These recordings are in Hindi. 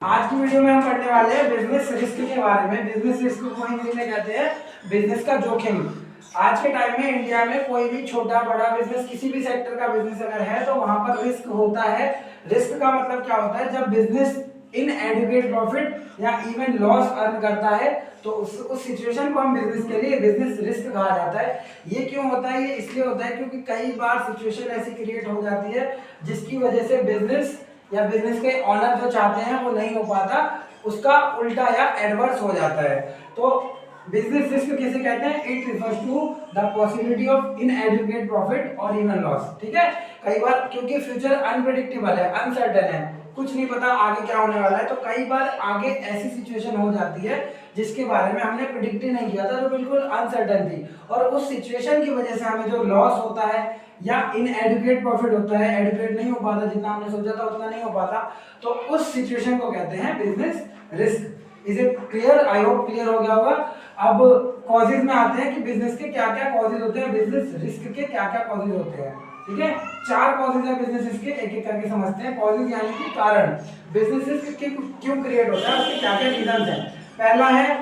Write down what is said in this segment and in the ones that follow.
आज की वीडियो में हम पढ़ने वाले हैं बिजनेस रिस्क के बारे में। बिजनेस रिस्क को हिंदी में कहते हैं बिजनेस का जोखिम। आज के टाइम में इंडिया में कोई भी छोटा बड़ा बिजनेस, किसी भी सेक्टर का बिजनेस अगर है तो वहां पर रिस्क होता है। रिस्क का मतलब क्या होता है? जब बिजनेस इनएडिक्वेट प्रॉफिट या इवन लॉस अर्न करता है तो उस सिचुएशन को हम बिजनेस के लिए बिजनेस रिस्क कहा जाता है। ये क्यों होता है? ये इसलिए होता है क्योंकि कई बार सिचुएशन ऐसी क्रिएट हो जाती है जिसकी वजह से बिजनेस या बिजनेस के ऑनर जो चाहते हैं वो नहीं हो पाता, उसका उल्टा या एडवर्स हो जाता है। तो बिजनेस रिस्क किसे कहते हैं? It refers to the possibility of inadequate profit और इवन लॉस। ठीक है, कई बार क्योंकि फ्यूचर अनप्रेडिक्टेबल है, अनसर्टेन है, कुछ नहीं पता आगे क्या होने वाला है, तो कई बार आगे ऐसी सिचुएशन हो जाती है जिसके बारे में हमने प्रिडिक्ट ही नहीं किया था, जो बिल्कुल अनसर्टेन थी, और उस सिचुएशन की वजह से हमें जो लॉस होता है या इनएडिक्वेट प्रॉफिट होता है, एडिक्वेट नहीं हो पाता, जितना हमने सोचा था उतना नहीं हो पाता, तो उस सिचुएशन को कहते हैं business risk. Is it clear? I hope clear हो गया होगा। अब कॉजेज में आते हैं कि बिजनेस के क्या क्या कॉजेज होते हैं, बिजनेस रिस्क के क्या क्या कॉजेज होते हैं। ठीक है, 4 कॉजेज है बिजनेस रिस्क के, एक एक करके समझते हैं। कॉजेज यानी कि कारण, बिजनेस रिस्क क्यों क्रिएट होता है, उसके क्या क्या रीजंस हैं। पहला है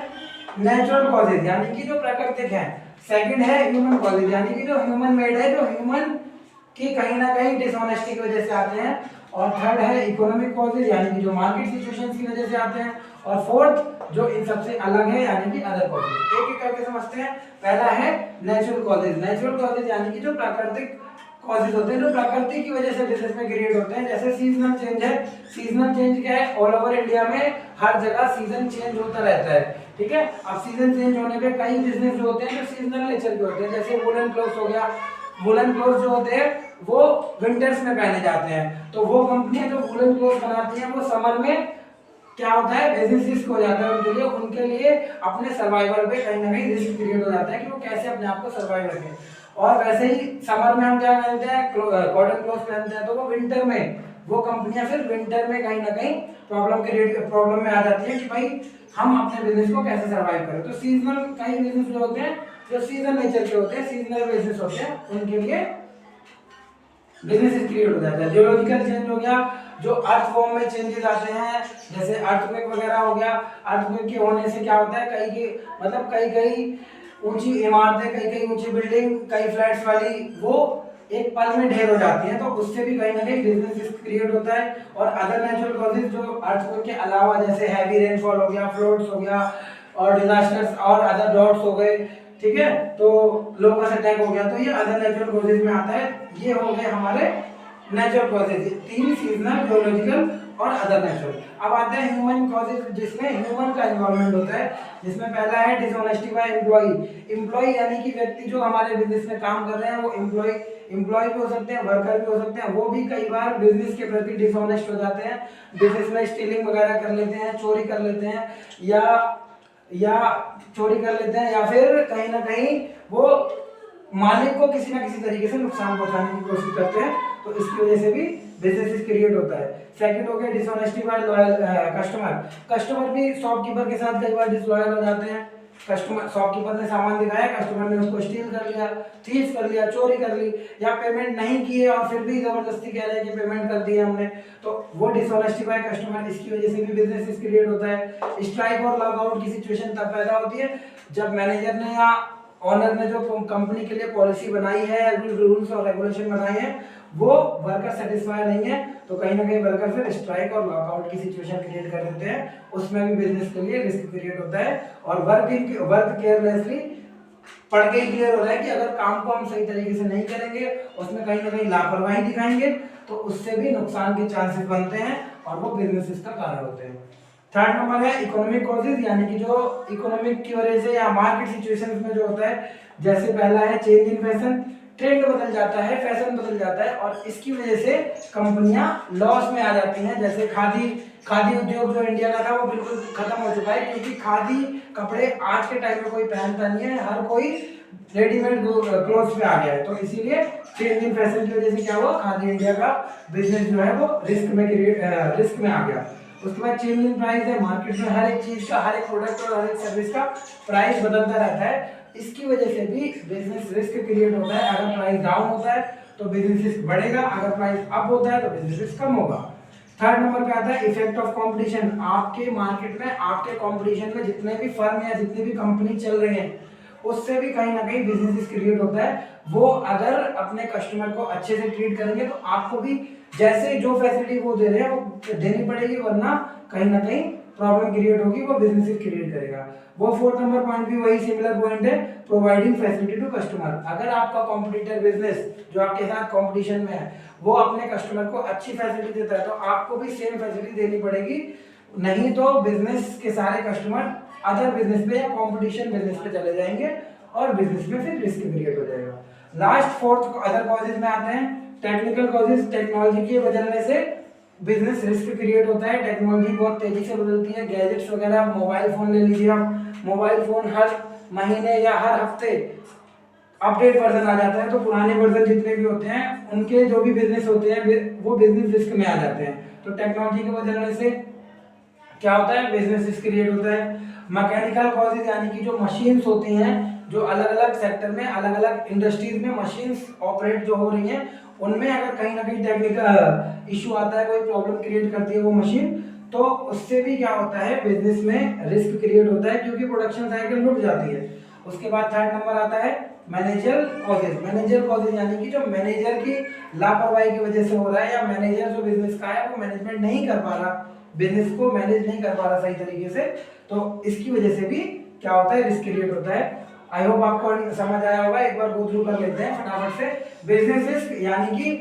नेचुरल कॉजेज यानी कि जो प्राकृतिक है। सेकंड है ह्यूमन कॉजेज यानी कि जो ह्यूमन मेड है, जो ह्यूमन की कहीं ना कहीं डिसऑनेस्टी की वजह से आते हैं। और थर्ड है इकोनॉमिक कॉजेज यानी कि जो मार्केट सिचुएशंस की वजह से आते हैं। और फोर्थ जो इन सबसे अलग है यानी कि अदर कॉजेज। एक एक करके समझते हैं। पहला है नेचुरल कॉजेज। नेचुरल कॉजेज यानी कि जो प्राकृतिक कॉजेज होते हैं, जो प्रकृति की वजह से बिजनेस में क्रिएट होते हैं। जैसे सीजनल चेंज है। सीजनल चेंज क्या है? ऑल ओवर इंडिया में हर जगह सीजन चेंज होता रहता है। ठीक है, अब सीजन चेंज होने पे कई बिजनेस जो होते हैं जो सीजनल नेचर के होते हैं, जैसे वुलन क्लोथ्स हो गया। वुलन क्लोथ्स जो होते हैं वो विंटर्स में पहने जाते हैं, तो वो कंपनियां जो वुलन क्लोथ्स बनाती हैं वो समर में क्या होता है? बिजनेस रिस्क हो जाता है उनके लिए अपने सर्वाइवल पे कहीं ना कहीं रिस्क क्रिएट हो जाता है कि वो कैसे अपने आप को सर्वाइव रखें। और वैसे ही समर में हम क्या पहनते हैं? कॉटन क्लोथ्स पहनते हैं, तो वो विंटर में वो कंपनियां फिर विंटर में कहीं ना कहीं प्रॉब्लम में आ जाती है कि भाई हम अपने बिजनेस को कैसे सर्वाइव करें। तो सीजनल कई बिजनेस जो होते हैं जो सीजन नेचर के होते हैं, सीजनल बिजनेस होते हैं, उनके लिए बिजनेस क्रिएट हो जाता है। जियोलॉजिकल चेंज हो गया, जो अर्थ फॉर्म में चेंजेस आते हैं, जैसे अर्थक्वेक वगैरह हो गया। अर्थक्वेक के होने से क्या होता है? कई कई ऊंची इमारतें, कई ऊंची बिल्डिंग, कई फ्लैट्स वाली वो एक पल में ढेर हो जाती हैं, तो उससे भी कहीं ना कहीं बिजनेस रिस्क क्रिएट होता है। और अदर नेचुरल कॉजेज जो अर्थक्वेक के अलावा, जैसे हैवी रेनफॉल हो गया, फ्लड्स हो गया, और डिजास्टर्स और अदर ड्रॉट्स हो गए। ठीक है, तो लोकस अटैक हो गया, तो ये अदर नेचुरल कॉजेज में आता है। ये हो गए हमारे नेचुरल कॉजेज, 3 सीजनल, जियोलॉजिकल और अदर नेचुरल। अब आते हैं ह्यूमन कॉजेज, जिसमें ह्यूमन का इन्वॉल्वमेंट होता है, जिसमें पहला है डिसऑनेस्टी बाय एम्प्लॉय यानी कि व्यक्ति जो हमारे बिजनेस में काम कर रहे हैं वो एम्प्लॉय भी हो सकते हैं, वर्कर भी हो सकते हैं, वो भी कई बार बिजनेस के प्रति डिसऑनेस्ट हो जाते हैं, बिजनेस में स्टीलिंग वगैरह कर लेते हैं, चोरी कर लेते हैं, या फिर कहीं ना कहीं वो मालिक को किसी ना किसी तरीके से नुकसान पहुंचाने की कोशिश करते हैं, तो इसकी वजह से भी बिजनेस क्रिएट होता है। सेकंड हो गया डिसऑनेस्टी बाय लॉयल कस्टमर भी शॉपकीपर के साथ कई बार डिसलॉयल हो जाते हैं। शॉपकीपर ने सामान दिखाया, कस्टमर ने उसको स्टील कर लिया, थीफ कर लिया, चोरी कर ली, या पेमेंट नहीं किए और फिर भी जबरदस्ती कह रहे हैं कि पेमेंट कर दिए हमने, तो वो डिसऑनेस्टी बाय कस्टमर, इसकी वजह से भी बिजनेस क्रिएट होता है। स्ट्राइक और लॉकआउट की सिचुएशन तब पैदा होती है जब मैनेजर ने या ऑनर ने जो कंपनी के लिए पॉलिसी बनाई है, रूल्स और रेगुलेशन बनाए हैं, वो वर्कर सेटिस्फाई नहीं है, तो कहीं ना कहीं वर्कर फिर स्ट्राइक और लॉकआउट की सिचुएशन क्रिएट कर देते हैं। उसमें भी बिजनेस के लिए रिस्क क्रिएट होता है। और वर्क केयरलेसली पढ़ के ही क्लियर हो रहा है कि अगर काम को हम सही तरीके से नहीं करेंगे, उसमें कहीं ना कहीं लापरवाही दिखाएंगे, तो उससे भी नुकसान के चांसेस बनते हैं और वो बिजनेस का कारण होते हैं। थर्ड नंबर है इकोनॉमिक कॉजेज यानी कि जो इकोनॉमिक की वजह से या मार्केट सिचुएशंस में जो होता है, जैसे पहला है चेंज इन फैशन, ट्रेंड बदल जाता है, फैशन बदल जाता है, और इसकी वजह से कंपनियां लॉस में आ जाती हैं। जैसे खादी उद्योग जो इंडिया का था वो बिल्कुल खत्म हो चुका है, क्योंकि खादी कपड़े आज के टाइम में कोई पहनता नहीं है, हर कोई रेडीमेड क्लोथ्स पे आ गया है, तो इसीलिए चेंज इन फैशन की वजह से क्या हुआ? खादी इंडिया का बिजनेस जो है वो रिस्क में आ गया। उसके बाद चेंज इन प्राइस है, मार्केट में हर एक चीज का, हर एक प्रोडक्ट और हर एक सर्विस का प्राइस बदलता रहता है, इसकी वजह से भी बिजनेस रिस्क क्रिएट होता है। अगर प्राइस डाउन होता है तो बिजनेस रिस्क बढ़ेगा, अगर प्राइस अप होता है तो बिजनेस रिस्क कम होगा। थर्ड नंबर पे आता है इफेक्ट ऑफ कंपटीशन। आपके मार्केट में, आपके कंपटीशन में जितने भी फर्म या जितनी भी कंपनी चल रही हैं, उससे भी कहीं ना कहीं बिजनेस क्रिएट होता है। वो अगर अपने कस्टमर को अच्छे से ट्रीट करेंगे तो आपको भी जैसे जो फैसिलिटी वो दे रहे हैं वो देनी पड़ेगी, वरना कहीं ना कहीं प्रॉब्लम क्रिएट होगी, वो बिजनेस क्रिएट करेगा। वो फोर्थ नंबर पॉइंट भी वही सिमिलर पॉइंट है, प्रोवाइडिंग फैसिलिटी टू कस्टमर। अगर आपका कॉम्पिटिटर बिजनेस जो आपके साथ कंपटीशन में है वो अपने कस्टमर को अच्छी फैसिलिटी देता है तो आपको भी सेम फैसिलिटी देनी पड़ेगी, नहीं तो बिजनेस के सारे कस्टमर अदर बिजनेस पे या कंपटीशन बिजनेस पे चले जाएंगे और बिजनेस में फिर रिस्क क्रिएट हो जाएगा। लास्ट फोर्थ अदर कॉजेज में आते हैं टेक्निकल कॉजेज। टेक्नोलॉजी के बदलने से बिजनेस रिस्क क्रिएट होता है। टेक्नोलॉजी बहुत तेजी से बदलती है, गैजेट्स वगैरह, मोबाइल फोन ले लीजिए आप, मोबाइल फोन हर महीने या हर हफ्ते अपडेट वर्जन आ जाता है, तो पुराने वर्जन जितने भी होते हैं उनके जो भी बिजनेस होते हैं वो बिजनेस रिस्क में आ जाते हैं। तो टेक्नोलॉजी के बदलने से क्या होता है, बिजनेस रिस्क क्रिएट होता है। मैकेनिकल कॉजेज यानी कि जो मशीन्स होती हैं, जो अलग अलग सेक्टर में, अलग अलग इंडस्ट्रीज में मशीन्स ऑपरेट जो हो रही हैं, उनमें अगर कहीं ना कहीं टेक्निकल इशू आता है, कोई प्रॉब्लम क्रिएट करती है वो मशीन, तो उससे भी क्या होता है, बिजनेस में रिस्क क्रिएट होता है, क्योंकि प्रोडक्शन साइकिल रुक जाती है। उसके बाद थर्ड नंबर आता है मैनेजर कॉजेज। मैनेजर कॉजेज यानी कि जो मैनेजर की लापरवाही की वजह से हो रहा है, या मैनेजर जो बिजनेस का है वो मैनेजमेंट नहीं कर पा रहा, बिजनेस को मैनेज नहीं कर पा रहा सही तरीके से, तो इसकी वजह से भी क्या होता है, रिस्क क्रिएट होता है। आई होप आपको समझ आया होगा, एक बार गो थ्रू कर लेते हैं फटाफट से। बिजनेस रिस्क यानी कि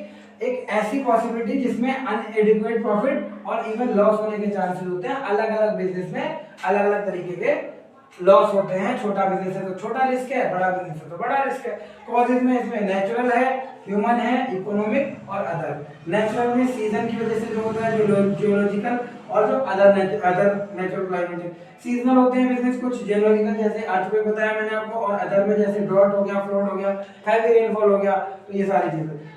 एक ऐसी पॉसिबिलिटी जिसमें अनएडिक्वेट प्रॉफिट और इवन लॉस होने के चांसेस होते हैं। अलग अलग बिजनेस में अलग अलग तरीके के लॉस होते हैं। छोटा बिजनेस है तो छोटा रिस्क है, बड़ा बिजनेस है तो बड़ा रिस्क है। कॉजेज में इसमें नेचुरल है, ह्यूमन है, इकोनॉमिक और अदर। नेचुरल में सीजन की वजह से जो होता है, जो जियोलॉजिकल, और जो अदर नेचुरल क्लाइमेट। सीजनल होते हैं बिजनेस कुछ, जियोलॉजिकल जैसे अर्थक्वेक बताया मैंने आपको, और अदर में जैसे ड्रॉट हो गया, फ्लड हो गया, हैवी रेनफॉल हो गया, तो ये सारी चीजें।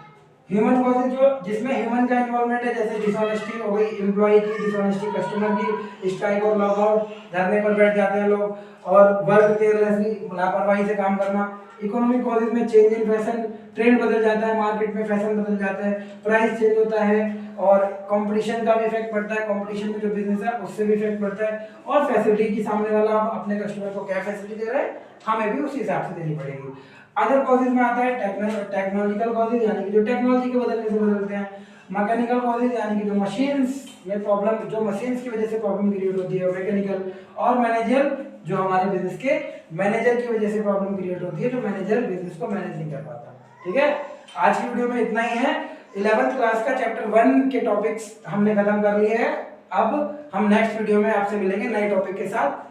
ह्यूमन कॉजेज जो जिसमें ह्यूमन का इन्वॉल्वमेंट है, जैसे डिसऑनेस्टी हो गई, एम्प्लॉय की डिसऑनेस्टी, कस्टमर की स्ट्राइक और लॉकआउट, धरने पर बैठ जाते हैं लोग, और वर्क केयरलेसली, लापरवाही से काम करना। इकोनॉमिक कॉजेज में चेंज इन फैशन, ट्रेंड बदल जाता है, मार्केट में फैशन बदल जाता है, प्राइस चेंज होता है, और कंपटीशन का भी इफेक्ट पड़ता है, कंपटीशन में जो बिजनेस है उससे भी इफेक्ट पड़ता है, और फैसिलिटी की सामने वाला अपने कस्टमर को क्या फैसिलिटी दे रहा है, हमें भी उसी हिसाब से देनी पड़ेगी। अदर कॉजेज में आता है टेक्नोलॉजिकल कॉजेज, यानी कि जो टेक्नोलॉजी के बदलने से बदलते हैं। मैकेनिकल कॉजेज यानी कि जो मशीन्स में प्रॉब्लम, जो मशीन्स की वजह से प्रॉब्लम क्रिएट होती है, मैकेनिकल। और मैनेजर जो हमारे बिजनेस के मैनेजर की वजह से प्रॉब्लम क्रिएट होती है, जो मैनेजर बिजनेस को मैनेज नहीं कर पाता। ठीक है, आज की वीडियो में इतना ही है। 11th क्लास का चैप्टर 1 के टॉपिक्स हमने खत्म कर लिए हैं। अब हम नेक्स्ट वीडियो में आपसे मिलेंगे नए टॉपिक के साथ।